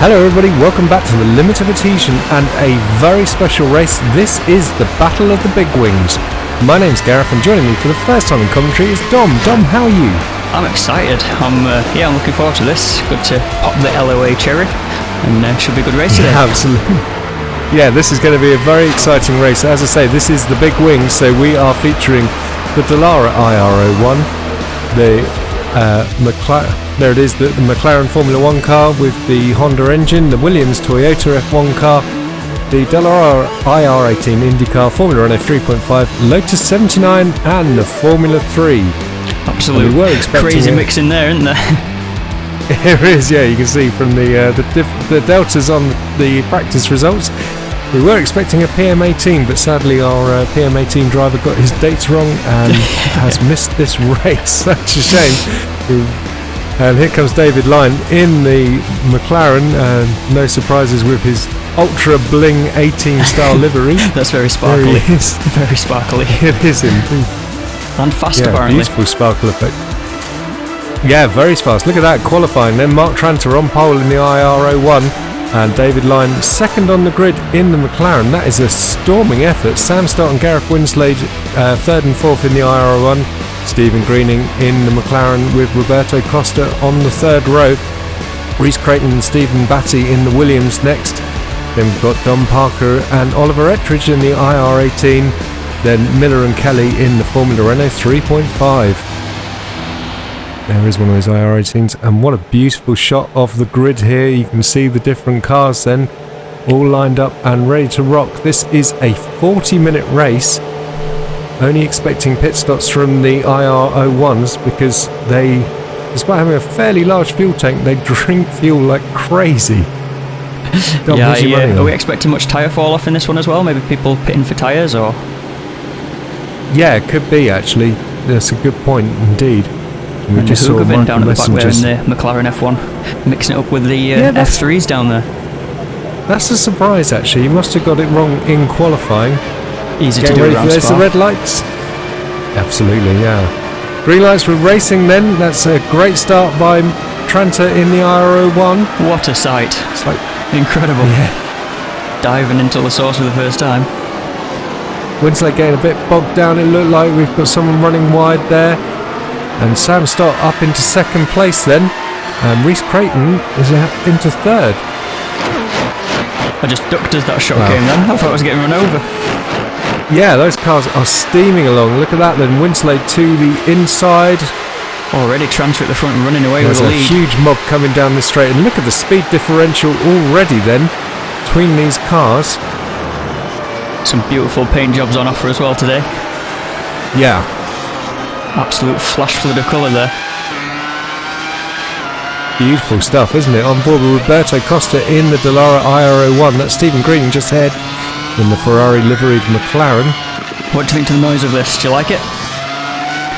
Hello everybody, welcome back to the Limited Edition and a very special race. This is the Battle of the Big Wings. My name's Gareth and joining me for the first time in commentary is Dom. Dom, how are you? I'm excited. I'm looking forward to this. Good to pop the LOA cherry and should be a good race today. Yeah, absolutely. Yeah, this is going to be a very exciting race. As I say, this is the Big Wings, so we are featuring the Dallara IR01, the McLaren. There it is, the McLaren Formula 1 car with the Honda engine, the Williams Toyota F1 car, the Dallara IR18 IndyCar, Formula Renault 3.5, Lotus 79 and the Formula 3. Absolutely crazy mix in there, isn't there? There is, yeah, you can see from the deltas on the practice results. We were expecting a PM18, but sadly our PM18 driver got his dates wrong and has missed this race. Such a shame. And here comes David Lyne in the McLaren, no surprises with his ultra bling 18 style livery. That's very sparkly. There he is. Very sparkly. It is indeed. And fast, yeah, apparently. Beautiful sparkle effect. Yeah, very fast. Look at that qualifying. Then Mark Tranter on pole in the IR01 and David Lyne second on the grid in the McLaren. That is a storming effort. Sam Stott and Gareth Winslade third and fourth in the IR01. Stephen Greening in the McLaren with Roberto Costa on the third row. Rhys, Creighton and Stephen Battie in the Williams next. Then we've got Dom Parker and Oliver Ettridge in the IR18. Then Miller and Kelly in the Formula Renault 3.5. There is one of those IR18s, and what a beautiful shot of the grid here. You can see the different cars then all lined up and ready to rock. This is a 40-minute race. Only expecting pit stops from the IR01s because they, despite having a fairly large fuel tank, they drink fuel like crazy. Dom, are we expecting much tyre fall off in this one as well? Maybe people pitting for tyres or? Yeah, it could be actually. That's a good point indeed. We just saw Hoogeveen down at the back there in the McLaren F1, mixing it up with the F3s down there. That's a surprise actually. You must have got it wrong in qualifying. Easy to do around Spa. There's the red lights. Absolutely, yeah. Green lights for racing then. That's a great start by Tranter in the IR01. What a sight. It's like incredible. Yeah. Diving into the source for the first time. Winslade getting a bit bogged down. It looked like we've got someone running wide there. And Sam Stott up into second place then. And Rhys Creighton is into third. I just ducked as that shot came then. I thought I was getting run over. Yeah, those cars are steaming along. Look at that then. Winslade to the inside. Already Tranter at the front running away with the lead. There's a huge mob coming down the straight. And look at the speed differential already then between these cars. Some beautiful paint jobs on offer as well today. Yeah. Absolute flash flood of colour there. Beautiful stuff, isn't it? On board with Roberto Costa in the Dallara IR01. That's Stephen Greening just ahead in the Ferrari liveried McLaren. What do you think to the noise of this? Do you like it?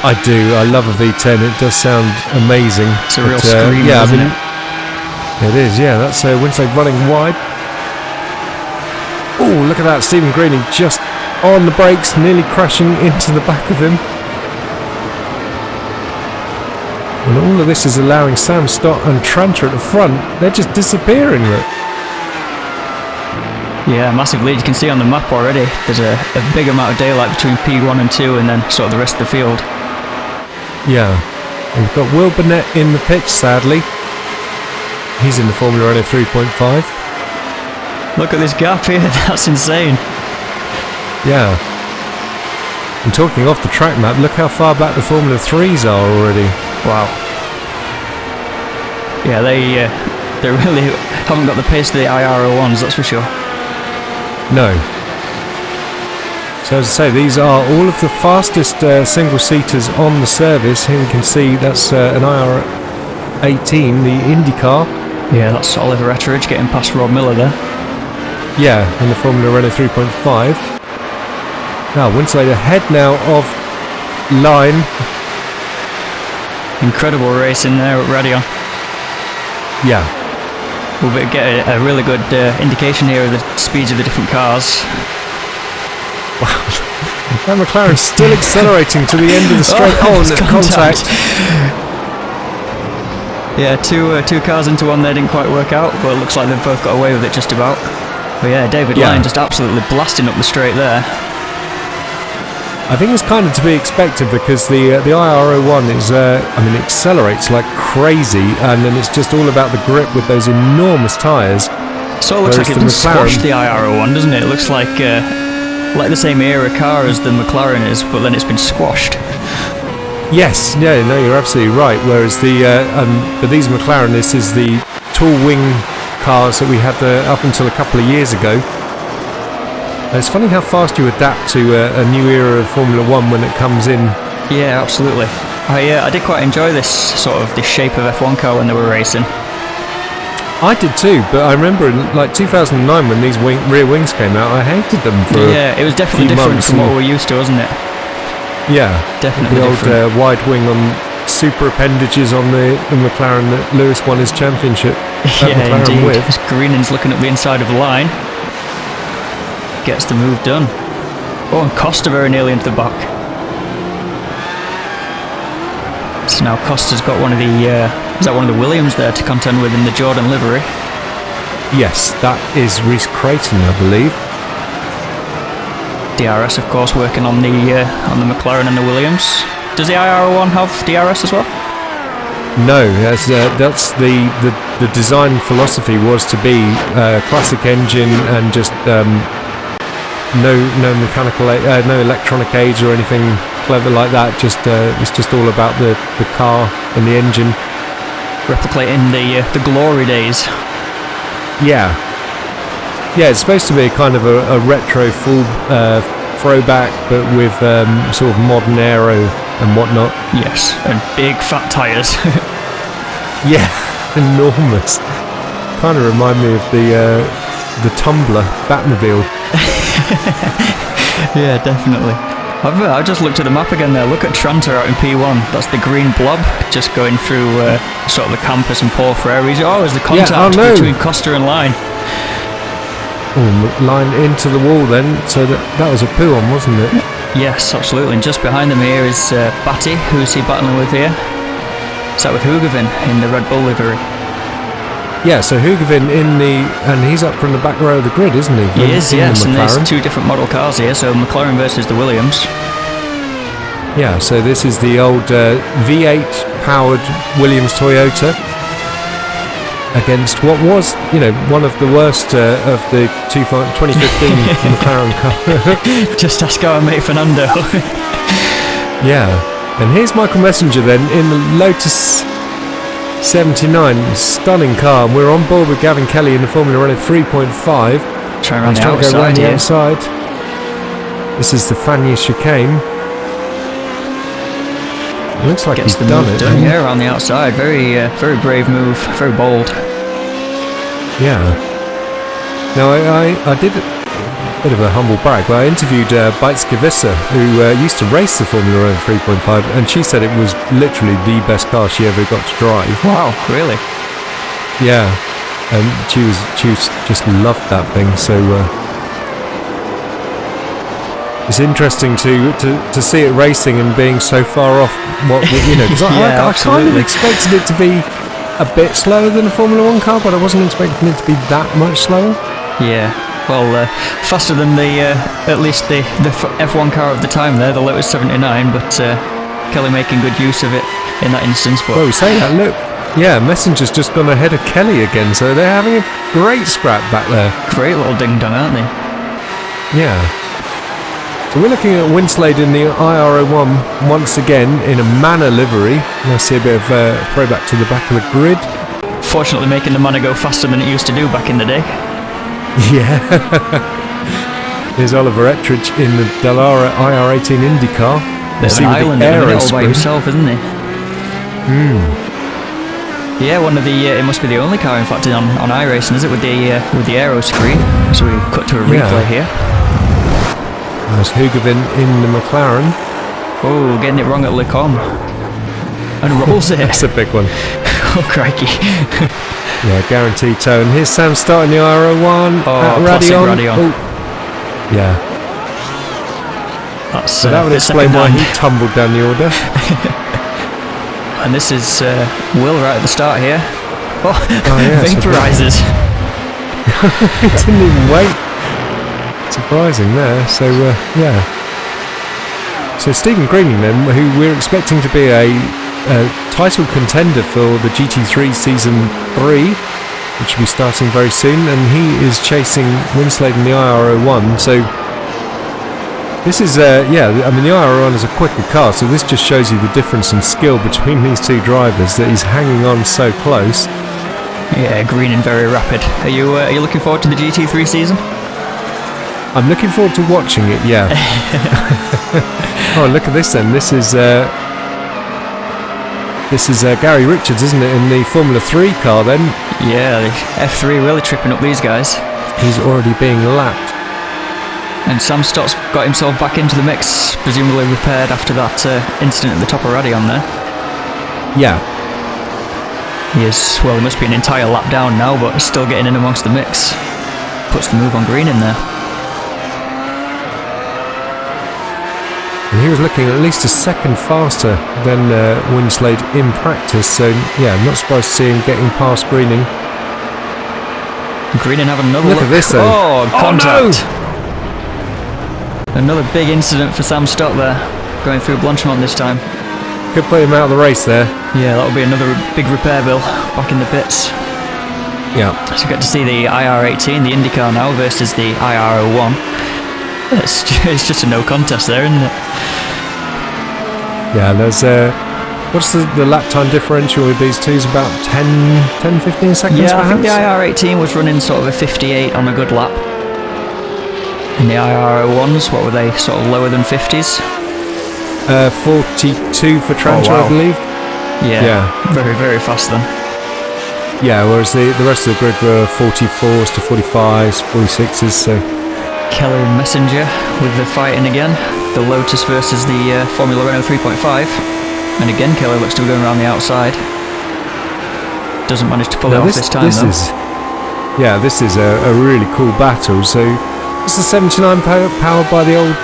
I do. I love a V10. It does sound amazing. It's a real scream, isn't it? It is, yeah. That's Winslade running wide. Oh, look at that. Stephen Greening just on the brakes, nearly crashing into the back of him. And all of this is allowing Sam Stott and Tranter at the front. They're just disappearing, look. Yeah, massive lead. You can see on the map already. There's a big amount of daylight between P1 and 2 and then sort of the rest of the field. Yeah. And we've got Will Burnett in the pits, sadly. He's in the Formula Renault 3.5. Look at this gap here. That's insane. Yeah. And talking off the track map, look how far back the Formula 3s are already. Wow. Yeah, they really haven't got the pace of the IR01s, that's for sure. No. So as I say, these are all of the fastest single-seaters on the service. Here you can see that's an IR18, the IndyCar. Yeah, that's Oliver Ettridge getting past Rob Miller there. Yeah, in the Formula Renault 3.5. Now, Winslade ahead now of Lyne. Incredible race in there at Radion. Yeah. We'll get a really good indication here of the speeds of the different cars. Wow. That McLaren's still accelerating to the end of the straight. Oh, and there's contact. Yeah, two cars into one there didn't quite work out, but it looks like they've both got away with it just about. But yeah, David Lyne just absolutely blasting up the straight there. I think it's kind of to be expected because the IRO1 is, it accelerates like crazy, and then it's just all about the grip with those enormous tyres. So it looks like it didn't squash the IRO1, doesn't it? It looks like the same era car as the McLaren is, but then it's been squashed. Yes, yeah, no, you're absolutely right. Whereas but these McLaren, this is the tall wing cars that we had up until a couple of years ago. It's funny how fast you adapt to a new era of Formula 1 when it comes in. Yeah, absolutely. I did quite enjoy this shape of F1 car when they were racing. I did too, but I remember in like 2009 when these rear wings came out, I hated them for it was definitely different from what we're used to, wasn't it? Yeah, definitely the old wide wing on super appendages on the McLaren that Lewis won his championship. Yeah, indeed. With. Greening's looking at the inside of the line. Gets the move done. Oh, and Costa very nearly into the back. So now Costa's got one of the Williams there to contend with in the Jordan livery. Yes, that is Rhys Creighton, I believe. DRS, of course, working on the McLaren and the Williams. Does the IR1 have DRS as well? No, that's the design philosophy was to be classic engine and just no mechanical, no electronic aids or anything clever like that. Just it's just all about the car and the engine, replicating the glory days. Yeah, it's supposed to be kind of a retro full throwback, but with sort of modern aero and whatnot. Yes, and big fat tyres. Yeah, enormous. Kind of remind me of the Tumbler Batmobile. Yeah, definitely. I've just looked at the map again there. Look at Tranter out in P1. That's the green blob just going through sort of the campus and Paul Frere's. Oh, there's the contact between Costa and Lyne. Oh, Lyne into the wall then. So that was a poo on, wasn't it? Yes, absolutely. And just behind them here is Battie. Who's he battling with here? Is that with Hoogeveen in the Red Bull livery? Yeah, so Hoogeveen and he's up from the back row of the grid, isn't he? He is, yes, and there's two different model cars here, so McLaren versus the Williams. Yeah, so this is the old V8 powered Williams Toyota against what was, one of the worst of the 2015 McLaren car. Just ask our mate Fernando. Yeah, and here's Michael Messenger then in the Lotus 79, stunning car, and we're on board with Gavin Kelly in the Formula Renault 3.5. Trying to go around the outside. This is the Fagnes chicane. Looks like he's done it. Yeah, around the outside. Very brave move, very bold. Yeah. Now I did a bit of a humble brag, but I interviewed Bajtska who used to race the Formula Renault 3.5, and she said it was literally the best car she ever got to drive. Wow, really? Yeah, and she just loved that thing. So it's interesting to see it racing and being so far off what because I kind of expected it to be a bit slower than a Formula 1 car, but I wasn't expecting it to be that much slower. Yeah. Well, faster than at least the F1 car of the time there, the Lotus 79, but Kelly making good use of it in that instance. But well, we say that, look, yeah, Messenger's just gone ahead of Kelly again, so they're having a great scrap back there. Great little ding-dong, aren't they? Yeah. So we're looking at Winslade in the IRO1 once again in a Manor livery. I see a bit of throwback to the back of the grid. Fortunately making the Manor go faster than it used to do back in the day. Yeah. Here's Oliver Ettridge in the Dallara IR18 IndyCar. There's an island in the middle by himself, isn't he? Yeah, one of the. It must be the only car, in fact, on iRacing, is it, with the aero screen? So we cut to a replay here. There's Hoogeveen in the McLaren. Oh, getting it wrong at Le Combe. And rolls it. That's a big one. Oh, crikey. Yeah, guaranteed toe. And here's Sam Stott in the IRO1. Radion. Oh. Yeah. That's, so that would explain why he tumbled down the order. and this is Will right at the start here. Oh, yeah, vaporizes. He didn't even wait. Surprising there. So, yeah. So Stephen Greening then, who we're expecting to be a title contender for the GT3 Season 3, which will be starting very soon, and he is chasing Winslade in the IR01. So this is, yeah, I mean the IR01 is a quicker car, so this just shows you the difference in skill between these two drivers, that he's hanging on so close. Yeah, Greening very rapid. Are you looking forward to the GT3 season? I'm looking forward to watching it, yeah. Oh, look at this then. This is Gary Richards, isn't it, in the Formula 3 car then? Yeah, the F3 really tripping up these guys. He's already being lapped. And Sam Stott's got himself back into the mix, presumably repaired after that incident at the top of Radion there. Yeah. He is, well, he must be an entire lap down now, but still getting in amongst the mix. Puts the move on Green in there. And he was looking at least a second faster than Winslade in practice, so yeah, I'm not surprised to see him getting past Greening. Greening having another look at this though. Oh, contact! No! Another big incident for Sam Stott there, going through Blanchemont this time. Could put him out of the race there. Yeah, that'll be another big repair bill back in the pits. Yeah. So we get to see the IR18, the IndyCar now, versus the IR01. It's just a no contest there, isn't it? Yeah, there's what's the lap time differential with these two? Is about 10, 15 seconds yeah, perhaps? I think the IR18 was running sort of a 58 on a good lap. And the IR01s, what were they, sort of lower than 50s? 42 for Tranter, oh, wow. I believe. Yeah, very, very fast then. Yeah, whereas the rest of the grid were 44s to 45s, 46s, so... Kelly and Messenger with the fighting again. The Lotus versus the Formula Renault 3.5. And again, Kelly looks to be going around the outside. Doesn't manage to pull it off this time, though. This is a really cool battle. So, it's the 79 powered by the old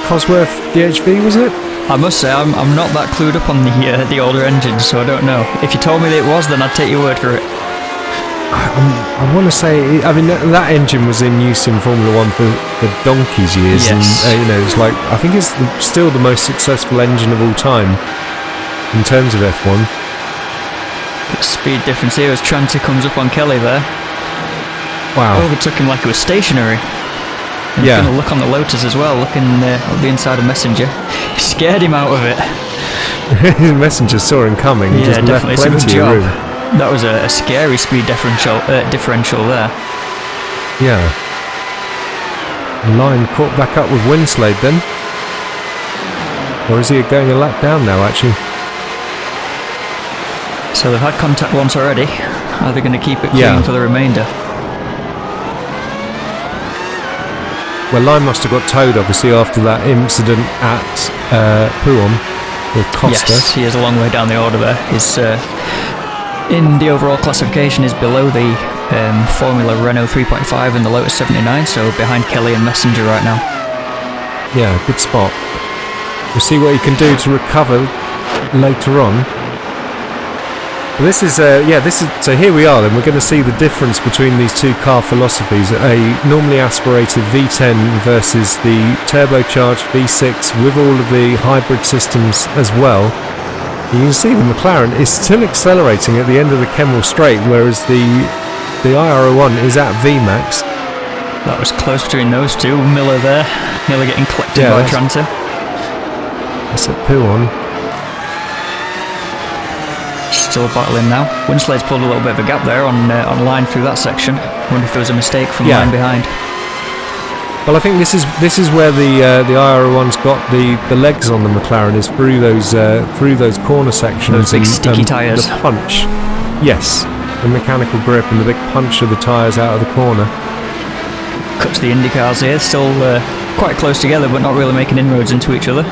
Cosworth DHV, wasn't it? I must say, I'm not that clued up on the older engines, so I don't know. If you told me that it was, then I'd take your word for it. I want to say, I mean, that engine was in use in Formula 1 for donkey's years. Yes. And, it's like, I think it's still the most successful engine of all time in terms of F1. Speed difference here as Tranter comes up on Kelly there. Wow. Overtook him like it was stationary. And he's going to look on the Lotus as well, looking at the inside of Messenger. He scared him out of it. Messenger saw him coming. He just left plenty of room. That was a scary speed differential there. Yeah. Lyne caught back up with Winslade then. Or is he going a lap down now, actually? So they've had contact once already. Are they going to keep it clean for the remainder? Well, Lyne must have got towed, obviously, after that incident at Pouhon with Costa. Yes, he is a long way down the order there. He's... in the overall classification is below the Formula Renault 3.5 and the Lotus 79, so behind Kelly and Messenger right now. Yeah, good spot. We'll see what he can do to recover later on. But this is so here we are then, we're going to see the difference between these two car philosophies, a normally aspirated V10 versus the turbocharged V6 with all of the hybrid systems as well. You can see the McLaren is still accelerating at the end of the Kemmel Straight, whereas the IR01 is at VMAX. That was close between those two. Miller there, nearly getting collected by Tranter. That's at Pouhon. Still battling now. Winslade's pulled a little bit of a gap there on Lyne through that section. I wonder if there was a mistake from Lyne behind. Well, I think this is where the IR01's got the legs on the McLaren, is through those corner sections. Those big sticky tyres. The punch. Yes, the mechanical grip and the big punch of the tyres out of the corner. Cuts the IndyCars here, still quite close together, but not really making inroads into each other.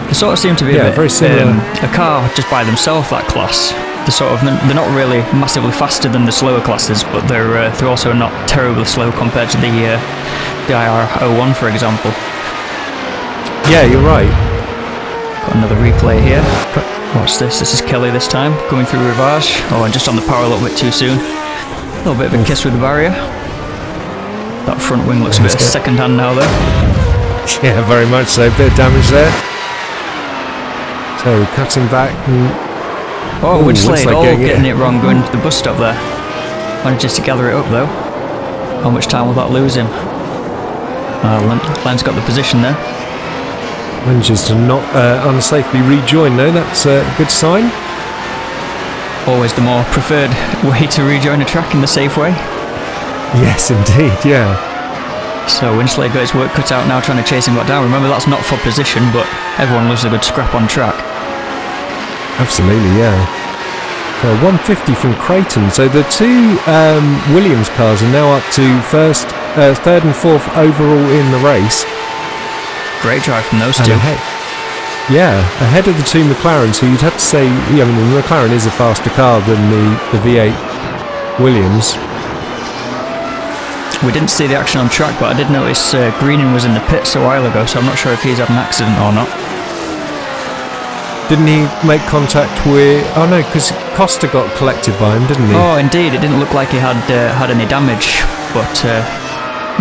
They sort of seem to be a bit, very similar. A car just by themselves, that class. They're not really massively faster than the slower classes, but they're also not terribly slow compared to the IR01, for example. Yeah, you're right. Got another replay here. Watch this. This is Kelly this time, coming through Rivage. Oh, and just on the power a little bit too soon. A little bit of a kiss with the barrier. That front wing looks a bit second hand now, though. Yeah, very much so. Bit of damage there. So cutting back. Oh, Winslade getting it wrong, going to the bus stop there. Manages to gather it up though. How much time will that lose him? Lyne's got the position there. Manages to not unsafely rejoin though. That's a good sign. Always the more preferred way to rejoin a track in the safe way. Yes, indeed. Yeah. So Winslade got his work cut out now, trying to chase him back down. Remember, that's not for position, but everyone loves a good scrap on track. Absolutely, yeah. So 150 from Creighton. So the two Williams cars are now up to third and fourth overall in the race. Great drive from those two. Ahead of the two McLarens. So you'd have to say, the McLaren is a faster car than the V8 Williams. We didn't see the action on track, but I did notice Greening was in the pits a while ago, so I'm not sure if he's had an accident or not. Didn't he make contact with... Oh no, because Costa got collected by him, didn't he? Oh, indeed. It didn't look like he had any damage, but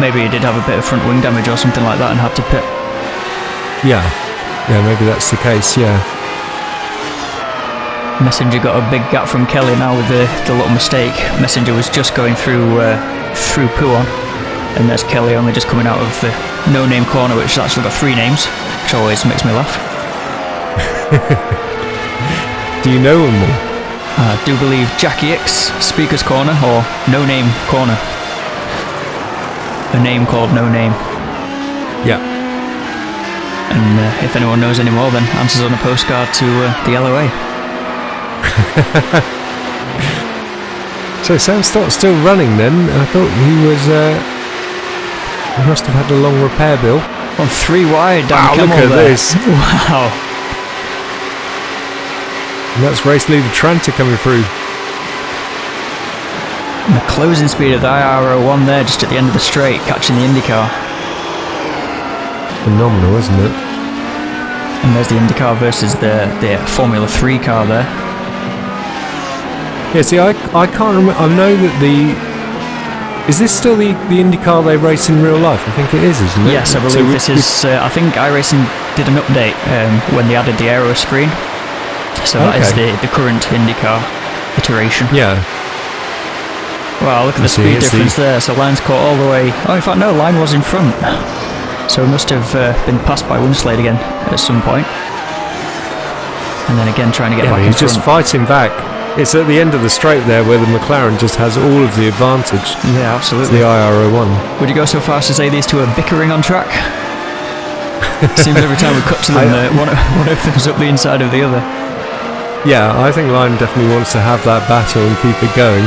maybe he did have a bit of front wing damage or something like that and had to pit. Yeah, maybe that's the case, yeah. Messenger got a big gap from Kelly now with the little mistake. Messenger was just going through Pouon, and there's Kelly only just coming out of the no-name corner, which has actually got 3 names, which always makes me laugh. Do you know them all? I do believe Jackie X, Speaker's Corner, or No Name Corner. A name called No Name. Yeah. And if anyone knows any more, then answers on a postcard to the LOA. So Sam Stott's still running then. I thought he was... he must have had a long repair bill. On 3 wide down Wow, Kemmel look at there. this. Wow. And that's race leader Tranter coming through. And the closing speed of the IR01 there, just at the end of the straight, catching the IndyCar. Phenomenal, isn't it? And there's the IndyCar versus the Formula 3 car there. Yeah, see, I can't remember. I know that is this still the IndyCar they race in real life? I think it is, isn't it? Yes, I believe this is... I think iRacing did an update when they added the aero screen. So that is the current IndyCar iteration. Yeah. Wow, look at the speed difference there. So Lyne's caught all the way... Oh, in fact, no, Lyne was in front. So he must have been passed by Winslade again at some point. And then again trying to get back in front. He's just fighting back. It's at the end of the straight there where the McLaren just has all of the advantage. Yeah, absolutely. It's the IR01. Would you go so far as to say these two are bickering on track? Seems every time we cut to them, one of them's up the inside of the other. Yeah, I think Lyne definitely wants to have that battle and keep it going.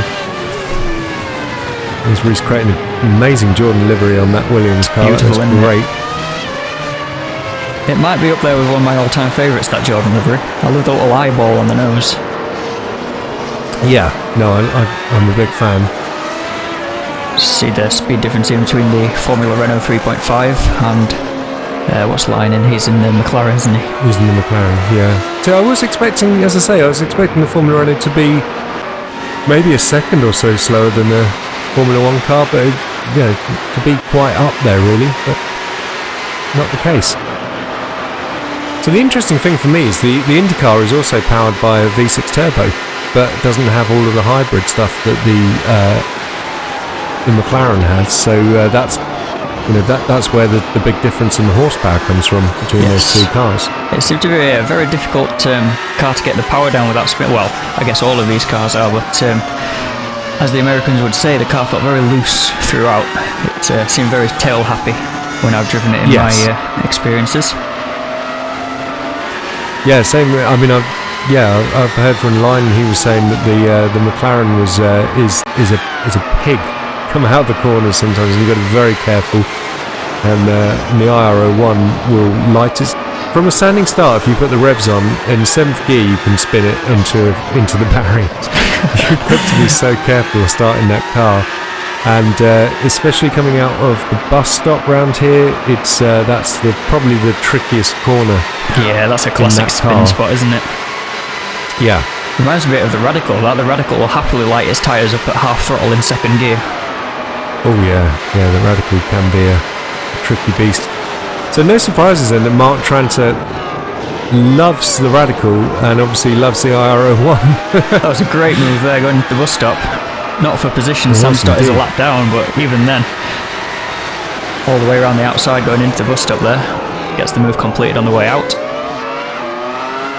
There's Rhys creating an amazing Jordan livery on that Williams car. Beautiful, that's great. It might be up there with one of my all-time favourites, that Jordan livery. I love the little eyeball on the nose. Yeah, no, I'm a big fan. See the speed difference in between the Formula Renault 3.5 and what's Lyne in? He's in the McLaren, isn't he? He's in the McLaren, yeah. So I was expecting, as I say, the Formula Renault to be maybe a second or so slower than the Formula 1 car, but to be quite up there really, but not the case. So the interesting thing for me is the IndyCar is also powered by a V6 turbo, but doesn't have all of the hybrid stuff that the McLaren has. So that's where the big difference in the horsepower comes from between those two cars. It seemed to be a very difficult car to get the power down without spin. Well, I guess all of these cars are, but as the Americans would say, the car felt very loose throughout. It seemed very tail happy when I've driven it in my experiences. Yeah, same. I mean, I've heard from Lyne. He was saying that the McLaren is a pig. Come out the corners sometimes, and you've got to be very careful. And the IR01 will light it from a standing start. If you put the revs on in 7th gear, you can spin it into the barriers. You've got to be so careful starting that car. And especially coming out of the bus stop round here, that's probably the trickiest corner. Yeah, that's a classic spin spot, isn't it? Yeah. Reminds me a bit of the Radical. The Radical will happily light its tyres up at half throttle in second gear. Oh yeah, the Radical can be a tricky beast. So no surprises then that Mark Tranter loves the Radical and obviously loves the IRO1. That was a great move there, going to the bus stop. Not for position, Sam Stott is a lap down, but even then, all the way around the outside going into the bus stop there, gets the move completed on the way out.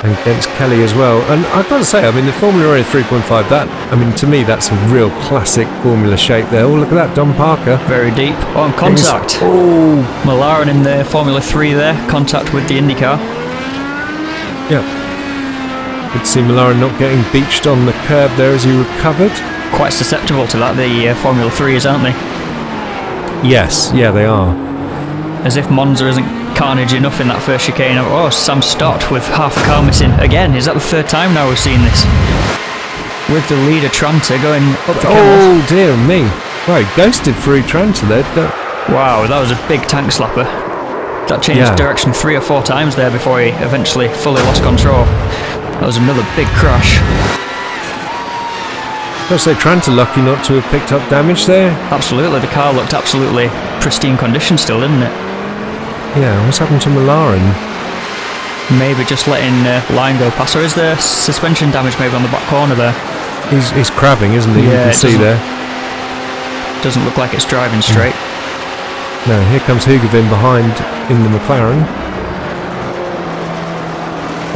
And against Kelly as well. And I've got to say, I mean, the Formula E 3.5, that, I mean, to me, that's a real classic Formula shape there. Oh, look at that, Dom Parker. Very deep. On contact. Oh. Molarin in the Formula 3 there, contact with the IndyCar. Yep. Good to see Molarin not getting beached on the curb there as he recovered. Quite susceptible to that, the Formula 3s, aren't they? Yes, yeah, they are. As if Monza isn't carnage enough in that first chicane. Oh, Sam Stott with half a car missing. Again, is that the third time now we've seen this? With the leader Tranter going up the Oh dear me. Right, ghosted through Tranter there. Wow, that was a big tank slapper. That changed direction 3 or 4 times there before he eventually fully lost control. That was another big crash. I'd say Tranter lucky not to have picked up damage there. Absolutely, the car looked absolutely pristine condition still, didn't it? Yeah, what's happened to Molarin? Maybe just letting Lyne go past, or is there suspension damage maybe on the back corner there? He's crabbing, isn't he? Yeah, you can see there. Doesn't look like it's driving straight. No, here comes Hoogeveen behind in the McLaren.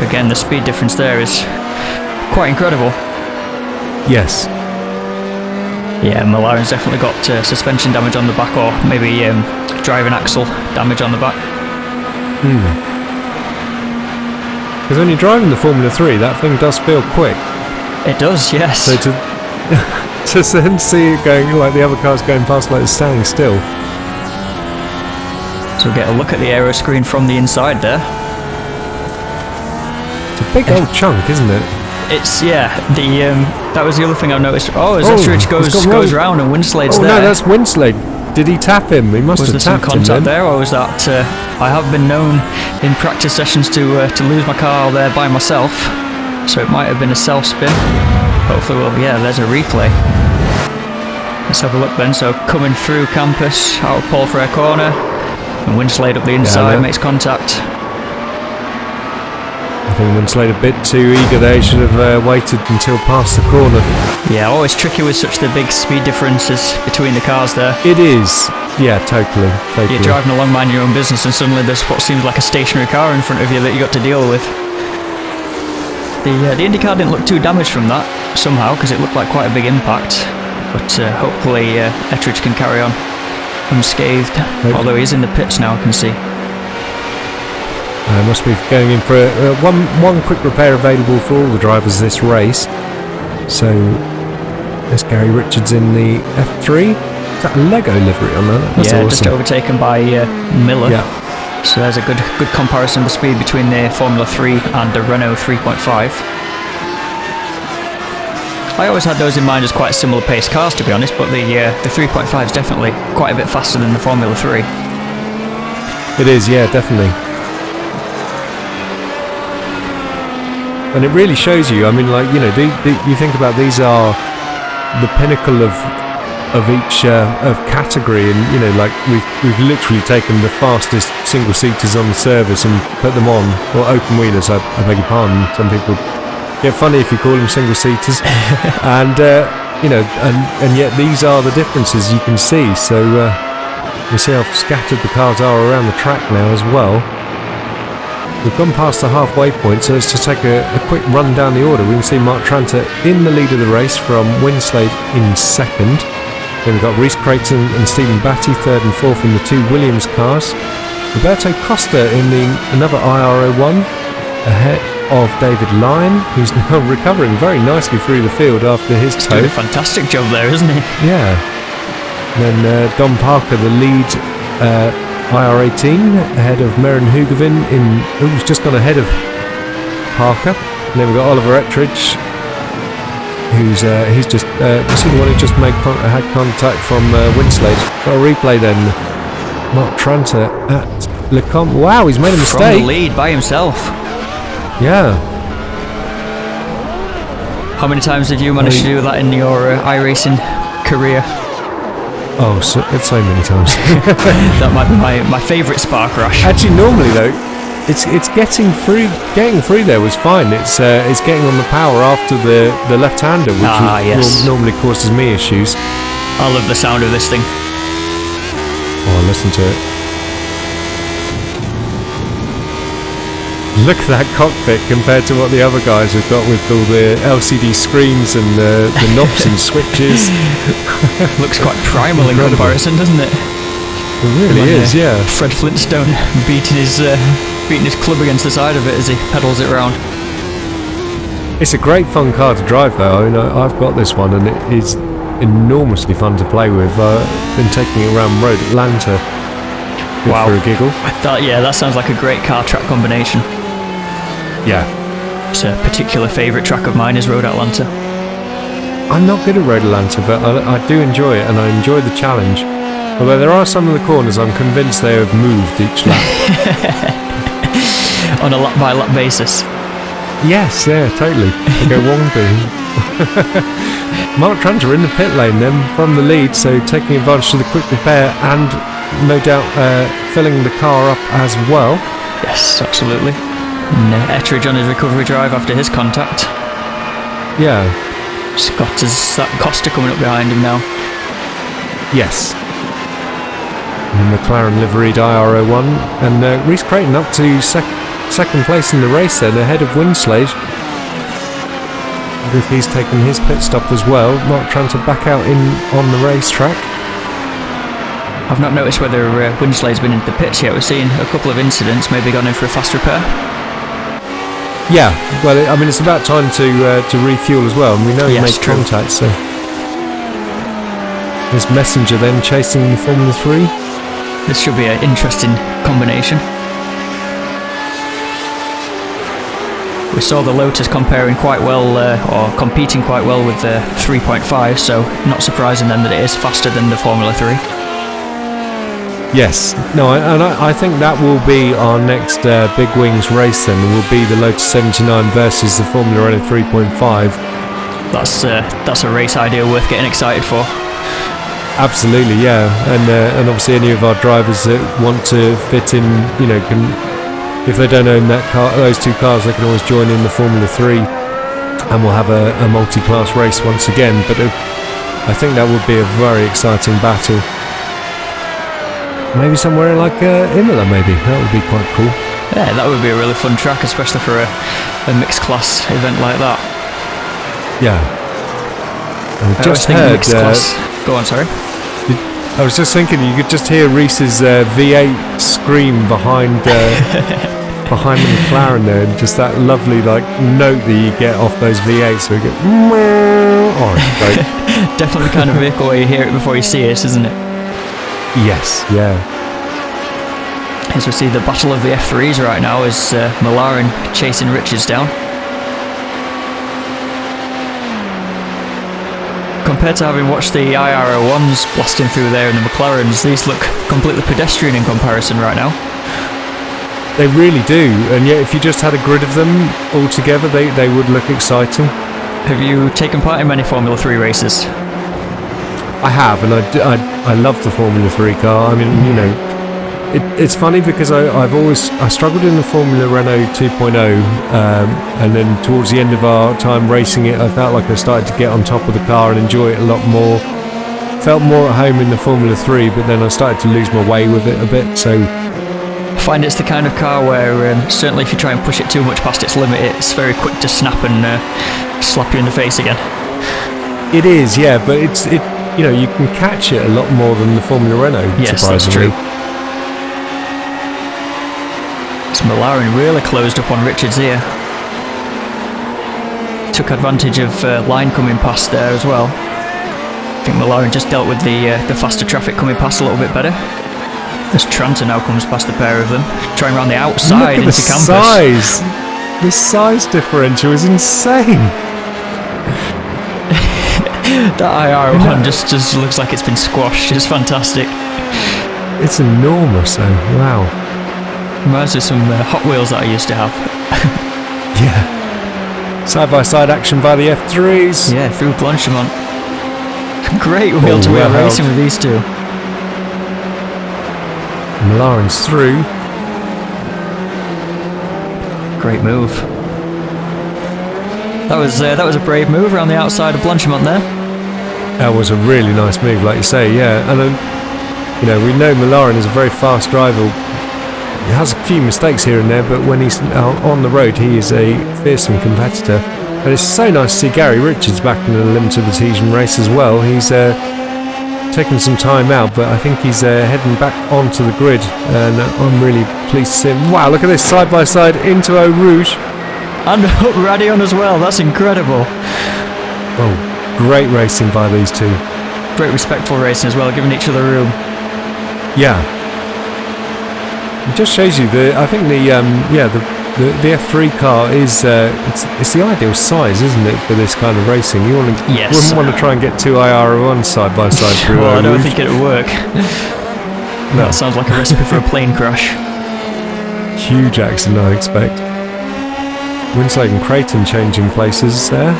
Again, the speed difference there is quite incredible. Yes. Yeah, Molarin's definitely got suspension damage on the back, or maybe driving axle damage on the back. Because when you're driving the Formula 3, that thing does feel quick. It does, yes. So to then see it going like the other car's going past like it's standing still. So we'll get a look at the aero screen from the inside there. It's a big old chunk, isn't it? It's, yeah, that was the other thing I've noticed. Oh, as Ettridge goes round and Winslade's there. Oh no, that's Winslade. Did he tap him? He must have tapped him. Was there some contact there, or was that... I have been known in practice sessions to lose my car there by myself, so it might have been a self-spin. Hopefully, there's a replay. Let's have a look then. So coming through campus, out of Paul Frere corner, and Winslade up the inside, makes contact. I think Winslade a bit too eager there. He should have waited until past the corner. Yeah, always tricky with such the big speed differences between the cars there. It is. Yeah, totally. You're driving along minding your own business and suddenly there's what seems like a stationary car in front of you that you got to deal with. The IndyCar didn't look too damaged from that somehow, because it looked like quite a big impact. But hopefully Ettridge can carry on unscathed. Although he's in the pits now, I can see. Must be going in for one quick repair available for all the drivers this race. So there's Gary Richards in the F3. Is that a Lego livery on that? That's awesome. Just overtaken by Miller. Yeah. So there's a good comparison of the speed between the Formula 3 and the Renault 3.5. I always had those in mind as quite similar pace cars, to be honest, but the 3.5 is definitely quite a bit faster than the Formula 3. It is, yeah, definitely. And it really shows you, I mean, like, you know, you think about these are the pinnacle of each of category, and, you know, like, we've literally taken the fastest single-seaters on the service and put them on, or open-wheelers, I beg your pardon. Some people get funny if you call them single-seaters. And, you know, and yet these are the differences you can see. So you see how scattered the cars are around the track now as well. We've gone past the halfway point, so let's just take a quick run down the order. We can see Mark Tranter in the lead of the race from Winslade in second. Then we've got Rhys, Creighton and Stephen Battie third and fourth in the 2 Williams cars. Roberto Costa in another IRO1 ahead of David Lyne, who's now recovering very nicely through the field after his toe. Doing a fantastic job there, isn't he? Yeah. And then Dom Parker, the lead IR18 ahead of Merijn Hoogeveen who's just gone ahead of Parker. And then we've got Oliver Ettridge, he's just was he the one who just had contact from Winslade. Got a replay then. Mark Tranter at Lecomte. Wow, he's made a mistake. From the lead by himself. Yeah. How many times have you managed to do that in your iRacing career? Oh, so many times. That might be my favourite Spa crash. Actually, normally though, it's getting through. Getting through there was fine. It's getting on the power after the left-hander, which normally causes me issues. I love the sound of this thing. Oh, listen to it. Look at that cockpit compared to what the other guys have got with all the LCD screens and the knobs and switches. Looks quite primal in comparison, doesn't it? It really is, yeah. Fred Flintstone beating his club against the side of it as he pedals it around. It's a great fun car to drive though. I mean, I've got this one and it is enormously fun to play with. I've been taking it around Road Atlanta. Good for a giggle. That sounds like a great car track combination. Yeah. It's a particular favourite track of mine is Road Atlanta. I'm not good at Road Atlanta, but I do enjoy it and I enjoy the challenge. Although there are some of the corners I'm convinced they have moved each lap. On a lap by lap basis. Yes, yeah, totally. They go wonky. Mark Tranter in the pit lane then from the lead, so taking advantage of the quick repair and no doubt filling the car up as well. Yes, absolutely. And Ettridge on his recovery drive after his contact. Yeah. Scott has Costa coming up behind him now. Yes. And the McLaren liveried IRO1 and Rhys Creighton up to second place in the race then ahead of Winslade. If he's taken his pit stop as well. Mark Tranter back out on the racetrack. I've not noticed whether Winslade's been into the pits yet. We've seen a couple of incidents, maybe gone in for a fast repair. Yeah, well, I mean, it's about time to refuel as well, and we know he made contact, so... There's Messenger then chasing Formula 3. This should be an interesting combination. We saw the Lotus competing quite well with the 3.5, so not surprising then that it is faster than the Formula 3. Yes, no, and I think that will be our next Big Wings race then, will be the Lotus 79 versus the Formula Renault 3.5. That's a race idea worth getting excited for. Absolutely, yeah, and obviously any of our drivers that want to fit in, if they don't own those two cars, they can always join in the Formula 3 and we'll have a multi-class race once again, but I think that would be a very exciting battle. Maybe somewhere like Imola, maybe. That would be quite cool. Yeah, that would be a really fun track, especially for a mixed class event like that. Yeah. I just heard... mixed class. Go on, sorry. I was just thinking you could just hear Rhys's V8 scream behind the McLaren there, and just that lovely note that you get off those V8s. So we get... Oh, great. Definitely the kind of vehicle where you hear it before you see it, isn't it? Yes, yeah. As we see the battle of the F3s right now as Molarin chasing Richards down. Compared to having watched the IRO1s blasting through there and the McLarens, these look completely pedestrian in comparison right now. They really do, and yet if you just had a grid of them all together, they would look exciting. Have you taken part in many Formula 3 races? I have, and I love the Formula 3 car. I mean, it's funny because I struggled in the Formula Renault 2.0, and then towards the end of our time racing it, I felt like I started to get on top of the car and enjoy it a lot more. Felt more at home in the Formula 3, but then I started to lose my way with it a bit, so... I find it's the kind of car where certainly if you try and push it too much past its limit, it's very quick to snap and slap you in the face again. It is, yeah, but you can catch it a lot more than the Formula Renault, yes, surprisingly. That's true. So Molarin really closed up on Richards here. Took advantage of Lyne coming past there as well. I think Molarin just dealt with the faster traffic coming past a little bit better. As Tranter now comes past the pair of them, trying around the outside into campus. The size differential is insane. That IR1 just looks like it's been squashed. It's fantastic. It's enormous though, wow. Reminds me of some Hot Wheels that I used to have. Yeah. Side-by-side action by the F3s. Yeah, through Blanchimont. Great wheel to wheel racing with these two. Molarin's through. Great move. That was a brave move around the outside of Blanchimont there. That was a really nice move, like you say, yeah. And we know Molarin is a very fast driver. He has a few mistakes here and there, but when he's on the road, he is a fearsome competitor. And it's so nice to see Gary Richards back in the limited Artesian race as well. He's taken some time out, but I think he's heading back onto the grid, and I'm really pleased to see him. Wow, look at this side-by-side into Eau Rouge. And up Radion as well, that's incredible. Oh, great racing by these two. Great respectful racing as well, giving each other room. Yeah. It just shows you I think the F3 car is it's the ideal size, isn't it, for this kind of racing? You wouldn't want to try and get two IR1 side by side through. Well, I don't think it would work. No. That sounds like a recipe for a plane crash. Huge accident, I expect. Winslade and Creighton changing places there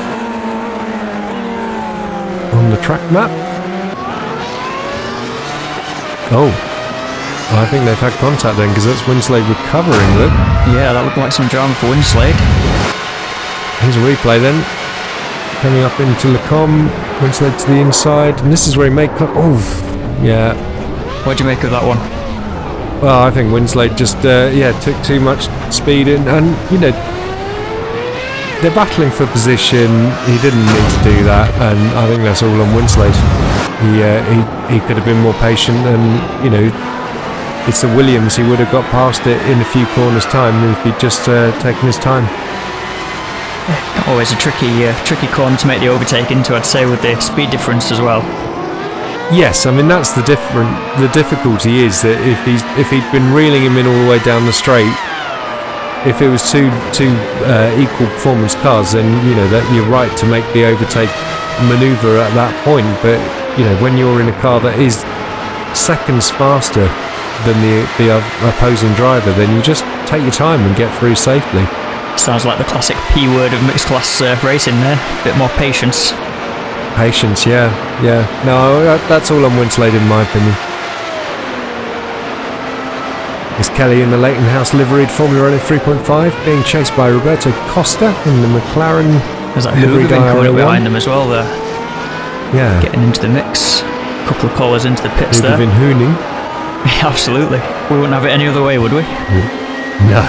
on the track map. Oh. I think they've had contact then, because that's Winslade recovering, look. Yeah, that looked like some drama for Winslade. Here's a replay then. Coming up into Lecombe, Winslade to the inside, and this is where he made yeah. What do you make of that one? Well, I think Winslade just, took too much speed in, and, they're battling for position. He didn't need to do that, and I think that's all on Winslade. He could have been more patient, and, it's the Williams. He would have got past it in a few corners' time if he'd just taken his time. Always a tricky corner to make the overtake into, I'd say, with the speed difference as well. Yes, I mean that's the difficulty is that if he'd been reeling him in all the way down the straight, if it was two equal performance cars, then that you're right to make the overtake manoeuvre at that point. But when you're in a car that is seconds faster than the opposing driver, then you just take your time and get through safely. Sounds like the classic P word of mixed class racing there. Bit more patience. Patience, yeah. No, that's all on Winslade in my opinion. Is Kelly in the Leighton House liveried Formula Renault 3.5 being chased by Roberto Costa in the McLaren. There's that Hoogeveen coming up behind them as well there. Yeah. Getting into the mix. A couple of callers into the pits there. Hoogeveen hooning. Absolutely. We wouldn't have it any other way, would we? No.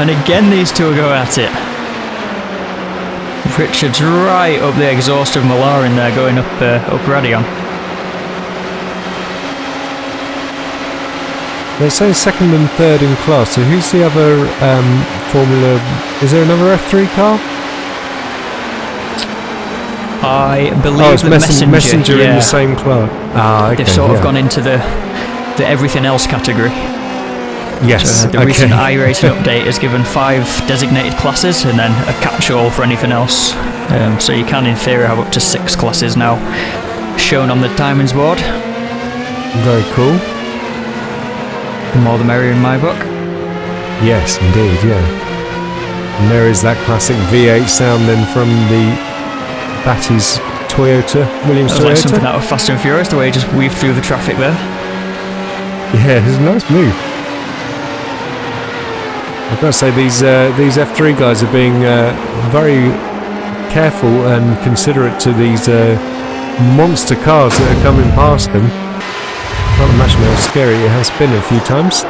And again these two will go at it. Richards right up the exhaust of Molarin there, going up Radion. They say second and third in class, so who's the other Formula... Is there another F3 car? I believe it's Messenger in the same class. Okay, they've sort of gone into the everything else category. Yes. So the recent iRacing update has given 5 designated classes and then a catch-all for anything else. So you can, in theory, have up to 6 classes now shown on the timings board. Very cool. The more the merrier in my book. Yes, indeed, yeah. And there is that classic V8 sound then from the Battie's Williams Toyota. Like something out of Fast and Furious, the way he just weaved through the traffic there. Yeah, it's a nice move. I've got to say these F3 guys are being very careful and considerate to these monster cars that are coming past them. Can't imagine how scary it has been a few times.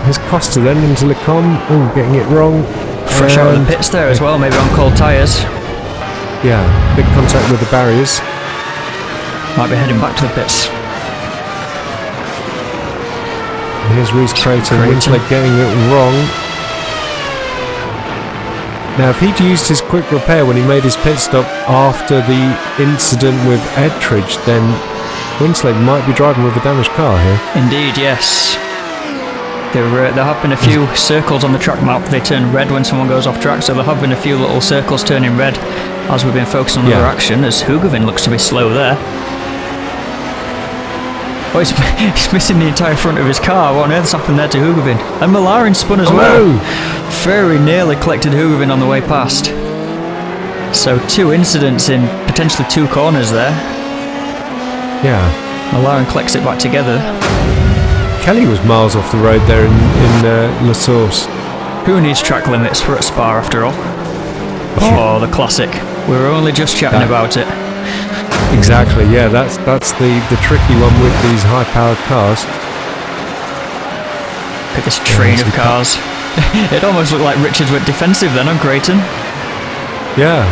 Here's Costa then into Lecombe. Oh, getting it wrong. Fresh out of the pits there as well, maybe on cold tyres. Yeah, big contact with the barriers. Might be heading back to the pits. Here's Rhys Creighton. Winslade getting it wrong. Now, if he'd used his quick repair when he made his pit stop after the incident with Ettridge, then Winslade might be driving with a damaged car here. Indeed, yes. There have been a few circles on the track map. They turn red when someone goes off track, so there have been a few little circles turning red as we've been focusing on other action, as Hoogeveen looks to be slow there. Oh, he's missing the entire front of his car. What on earth's happened there to Hoogeveen? And Molarin spun as well. Very nearly collected Hoogeveen on the way past. So 2 incidents in potentially 2 corners there. Yeah. Molarin collects it back together. Kelly was miles off the road there in La Source. Who needs track limits for at Spa after all? Oh, the classic. We were only just chatting about it. Exactly, yeah, that's the tricky one with these high-powered cars. Look at this train of cars. It almost looked like Richards went defensive then on Creighton. Yeah.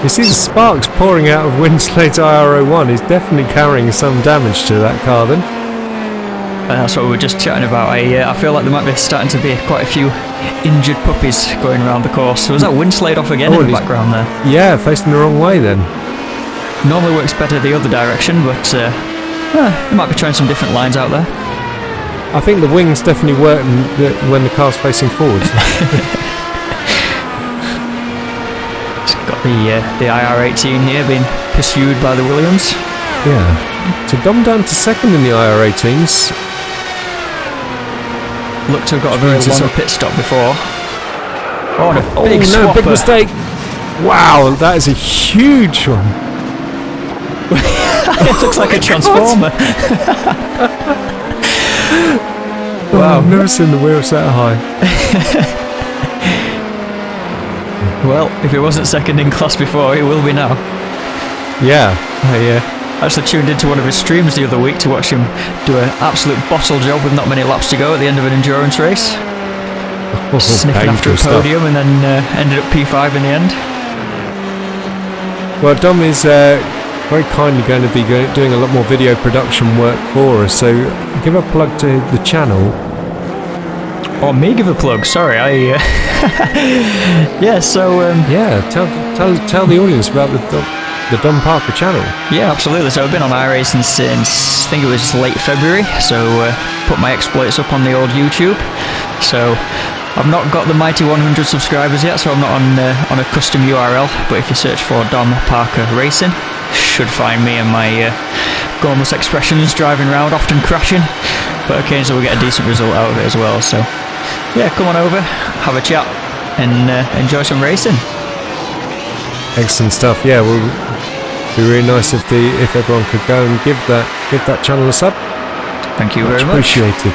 You see the sparks pouring out of Winslade's IRO1. He's definitely carrying some damage to that car then. That's what we were just chatting about. I feel like there might be starting to be quite a few injured puppies going around the course. So was that Winslade off again in the background there? Yeah, facing the wrong way then. Normally works better the other direction, but they might be trying some different lines out there. I think the wings definitely work when the car's facing forwards. It's got the IR18 here being pursued by the Williams. Yeah. So Dom down to second in the IR18s. Looked to have got a very long pit stop before. Oh, and a big swapper. Big mistake. Wow, that is a huge one. It looks like a transformer. Wow, I've never seen the wheels that high. Well, if he wasn't second in class before, he will be now. Yeah. I actually tuned into one of his streams the other week to watch him do an absolute bottle job with not many laps to go at the end of an endurance race. Sniffing after a podium and then ended up P5 in the end. Well, Dom is very kindly going to be doing a lot more video production work for us, so give a plug to the channel. Oh, me give a plug, sorry, yeah, so... yeah, tell the audience about the Dom Parker channel. Yeah, absolutely. So I've been on iRacing since, I think it was late February, so put my exploits up on the old YouTube. So I've not got the mighty 100 subscribers yet, so I'm not on a custom URL, but if you search for Dom Parker Racing, should find me and my gormless expressions driving around, often crashing, but occasionally we get a decent result out of it as well. So yeah, come on over, have a chat, and enjoy some racing. Excellent stuff. Yeah, well, it'd be really nice if everyone could go and give that channel a sub. Thank you very much. Appreciated.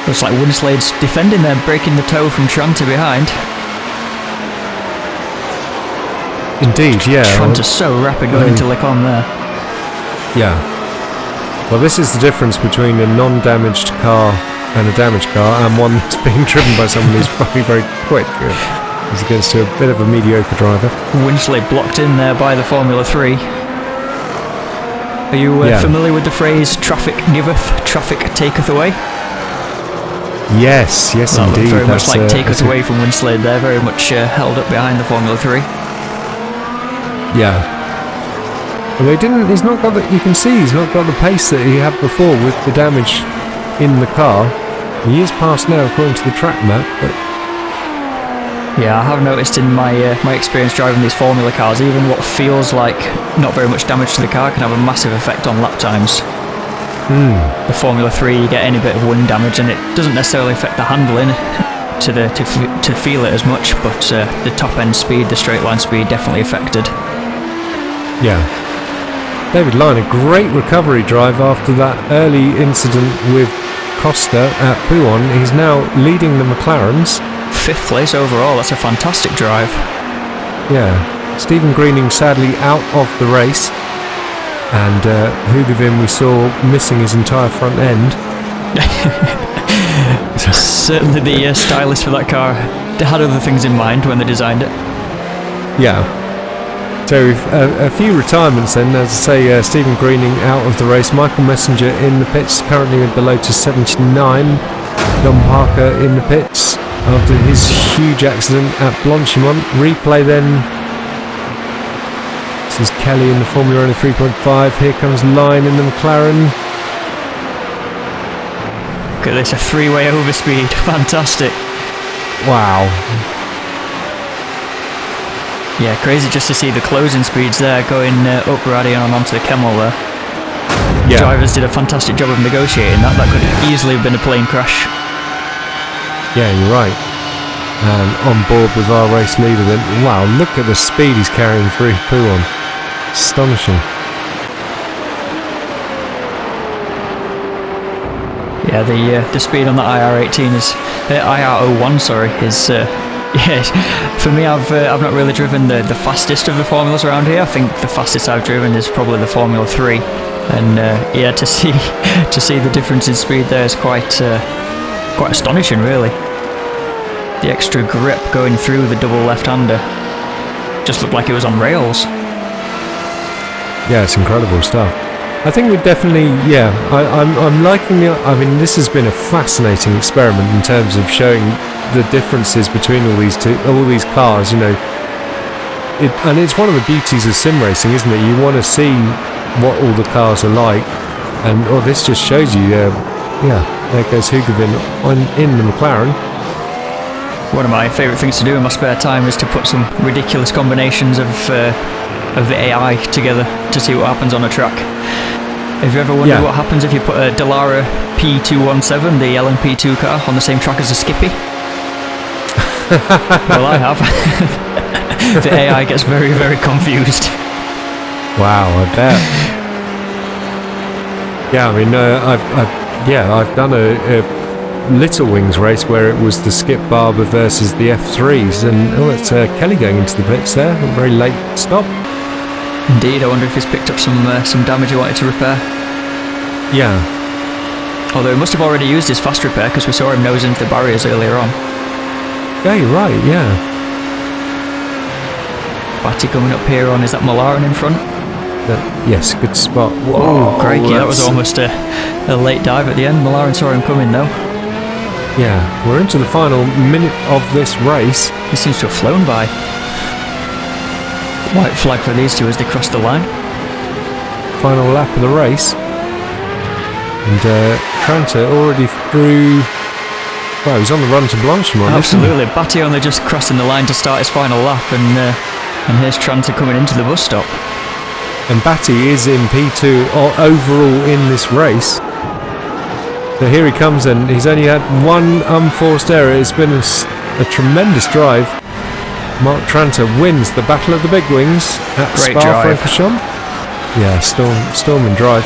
Looks like Winslade's defending there, breaking the toe from Tranter behind. Indeed, yeah. Tranter's so rapid going into lick on there. Yeah. Well, this is the difference between a non-damaged car and a damaged car, and one that's being driven by someone who's very, very quick. He's against a bit of a mediocre driver. Winslade blocked in there by the Formula 3. Are you familiar with the phrase, traffic giveth, traffic taketh away? Yes, well, indeed. Very much like taketh away from Winslade there, very much held up behind the Formula 3. Yeah. Well, he's not got you can see he's not got the pace that he had before with the damage in the car. He is past now according to the track map, but... Yeah, I have noticed in my experience driving these Formula cars, even what feels like not very much damage to the car can have a massive effect on lap times. The Formula 3, you get any bit of wind damage and it doesn't necessarily affect the handling to feel it as much, but the top end speed, the straight line speed definitely affected. Yeah. David Lyne, a great recovery drive after that early incident with Costa at Pouhon. He's now leading the McLarens. 5th place overall, that's a fantastic drive. Yeah. Stephen Greening sadly out of the race, and Hoogeveen we saw missing his entire front end. Certainly the stylist for that car had other things in mind when they designed it. Yeah. So a few retirements then, as I say, Stephen Greening out of the race, Michael Messenger in the pits currently with the Lotus 79, Dom Parker in the pits after his huge accident at Blanchimont. Replay then, this is Kelly in the Formula Renault 3.5, here comes Lyne in the McLaren. Look at this, a 3-way overspeed, fantastic. Wow. Yeah, crazy just to see the closing speeds there going up Radion and onto the Kemmel there. Yeah. Drivers did a fantastic job of negotiating that. That could easily have been a plane crash. Yeah, you're right. and on board with our race leader then. Wow, look at the speed he's carrying through Poo on. Astonishing. Yeah, the speed on the IR18 is IR01. Sorry, is yeah. For me, I've not really driven the fastest of the formulas around here. I think the fastest I've driven is probably the Formula 3, and yeah, to see the difference in speed there is quite astonishing, really. The extra grip going through the double left-hander just looked like it was on rails. Yeah, it's incredible stuff. I think we definitely, yeah, I'm liking the, I mean, this has been a fascinating experiment in terms of showing the differences between all these cars, you know. And it's one of the beauties of sim racing, isn't it? You want to see what all the cars are like, and this just shows you, yeah, there goes Hoogeveen in the McLaren. One of my favourite things to do in my spare time is to put some ridiculous combinations of the AI together to see what happens on a track. Have you ever wondered what happens if you put a Dallara P217, the LMP2 car, on the same track as a Skippy? Well, I have. The AI gets very, very confused. Wow, I bet. Yeah, I mean, I've done a Little Wings race where it was the Skip Barber versus the F3s, and it's Kelly going into the pits there. A very late stop. Indeed, I wonder if he's picked up some damage he wanted to repair. Yeah. Although he must have already used his fast repair because we saw him nose into the barriers earlier on. Yeah, you're right, yeah. Battie coming up here on, is that Molarin in front? Yes, good spot. Whoa, crikey, that was almost a late dive at the end. Molarin saw him coming though. Yeah, we're into the final minute of this race. He seems to have flown by. White flag for these two as they cross the line. Final lap of the race. And Tranter already through. Well, he's on the run to Blanchimont. Absolutely, Battie only just crossing the line to start his final lap, and here's Tranter coming into the bus stop. And Battie is in P2 overall in this race. So here he comes, and he's only had one unforced error. It's been a tremendous drive. Mark Tranter wins the Battle of the Big Wings at Spa-Francorchamps. Yeah, storming drive.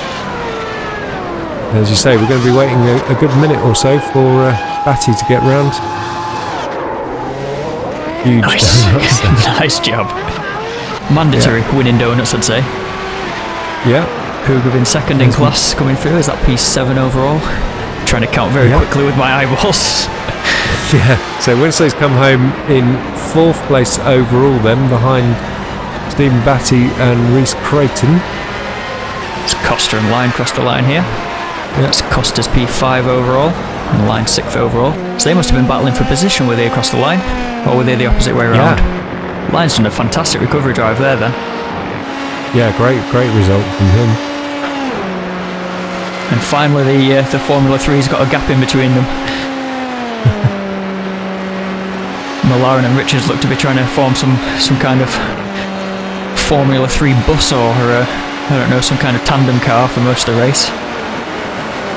As you say, we're going to be waiting a good minute or so for Battie to get round. Huge donuts. Nice job. Mandatory winning donuts, I'd say. Yeah. Hoogeveen second in class coming through. Is that P7 overall? Trying to count very quickly with my eyeballs. Yeah, so Winslade's come home in 4th place overall then, behind Stephen Battie and Rhys Creighton. It's Costa and Lyne crossed the line here. That's Costa's P5 overall and Lyne 6th overall. So they must have been battling for position were they across the line, or were they the opposite way around? Yeah. Lyne's done a fantastic recovery drive there then. Yeah, great result from him. And finally the Formula 3's got a gap in between them. Molarin and Richards look to be trying to form some kind of Formula 3 bus, or I don't know, some kind of tandem car for most of the race.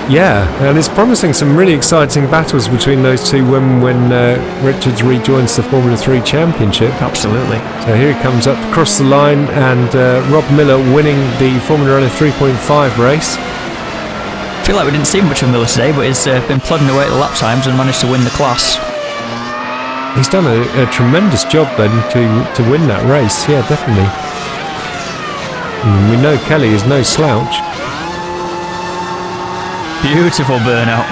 Yeah, and it's promising some really exciting battles between those two when Richards rejoins the Formula 3 Championship. Absolutely. So here he comes up across the line, and Rob Miller winning the Formula Renault 3.5 race. I feel like we didn't see much of Miller today, but he's been plodding away at the lap times and managed to win the class. He's done a tremendous job then to win that race, yeah, definitely. And we know Kelly is no slouch. Beautiful burnout.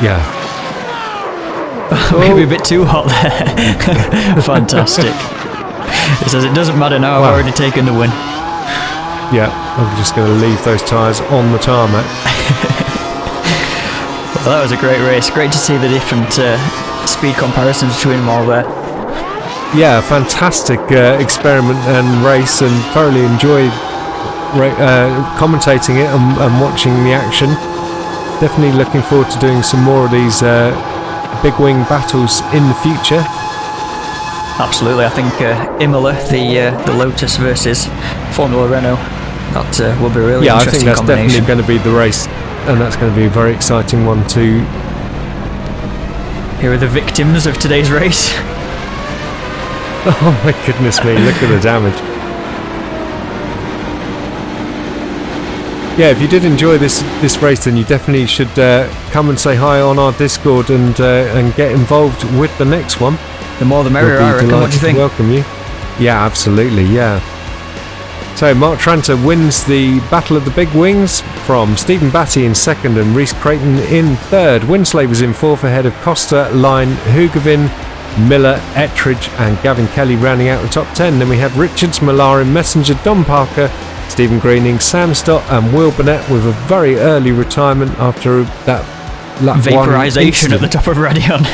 Yeah. Maybe a bit too hot there. Fantastic. It says it doesn't matter now, I've already taken the win. Yeah, I'm just going to leave those tyres on the tarmac. Well, that was a great race. Great to see the different speed comparisons between them all there. Yeah, fantastic experiment and race, and thoroughly enjoyed commentating it and watching the action. Definitely looking forward to doing some more of these big wing battles in the future. Absolutely, I think Imola, the Lotus versus Formula Renault, that will be a really interesting I think that's combination. definitely going to be the race, and that's going to be a very exciting one to Here are the victims of today's race. Oh my goodness me, look at the damage. Yeah, if you did enjoy this race, then you definitely should come and say hi on our Discord and get involved with the next one. The more the merrier, I reckon. What do you think? Welcome you. Yeah, absolutely, yeah. So Mark Tranter wins the Battle of the Big Wings from Stephen Battie in second and Rhys Creighton in third. Winslade was in fourth ahead of Costa, Lyne, Hoogeveen, Miller, Ettridge and Gavin Kelly rounding out the top 10. Then we had Richards, Molarin, Messenger, Dom Parker, Stephen Greening, Sam Stott and Will Burnett with a very early retirement after that vaporisation at the top of Radion.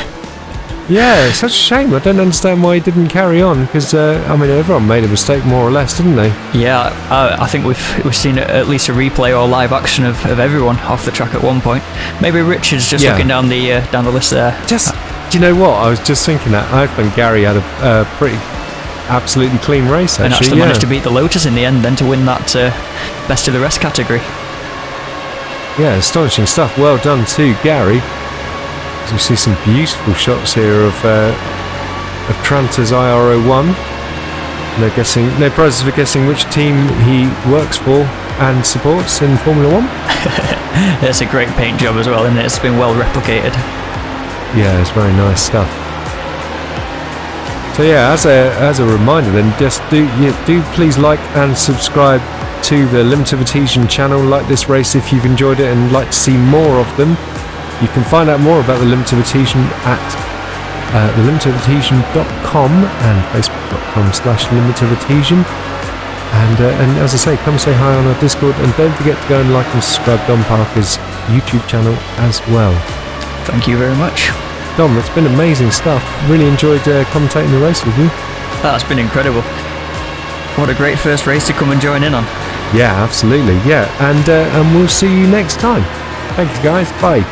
Yeah, it's such a shame. I don't understand why he didn't carry on because, everyone made a mistake more or less, didn't they? Yeah, I think we've seen at least a replay or live action of everyone off the track at one point. Maybe Richards just looking down the list there. Do you know what? I was just thinking that. I think Gary had a pretty absolutely clean race, actually. And actually managed to beat the Lotus in the end then to win that best of the rest category. Yeah, astonishing stuff. Well done to Gary. We see some beautiful shots here of Tranter's IRO1. No prizes for guessing which team he works for and supports in Formula 1. It's a great paint job as well, isn't it? It's been well replicated. Yeah, it's very nice stuff. So yeah, as a reminder then, just do please like and subscribe to the Limited Adhesion channel. Like this race if you've enjoyed it and like to see more of them. You can find out more about the Limited Adhesion at thelimitedadhesion.com and facebook.com/limitedadhesion. And as I say, come say hi on our Discord and don't forget to go and like and subscribe Dom Parker's YouTube channel as well. Thank you very much. Dom, it's been amazing stuff. Really enjoyed commentating the race with you. That's been incredible. What a great first race to come and join in on. Yeah, absolutely. Yeah, and we'll see you next time. Thanks, guys. Bye.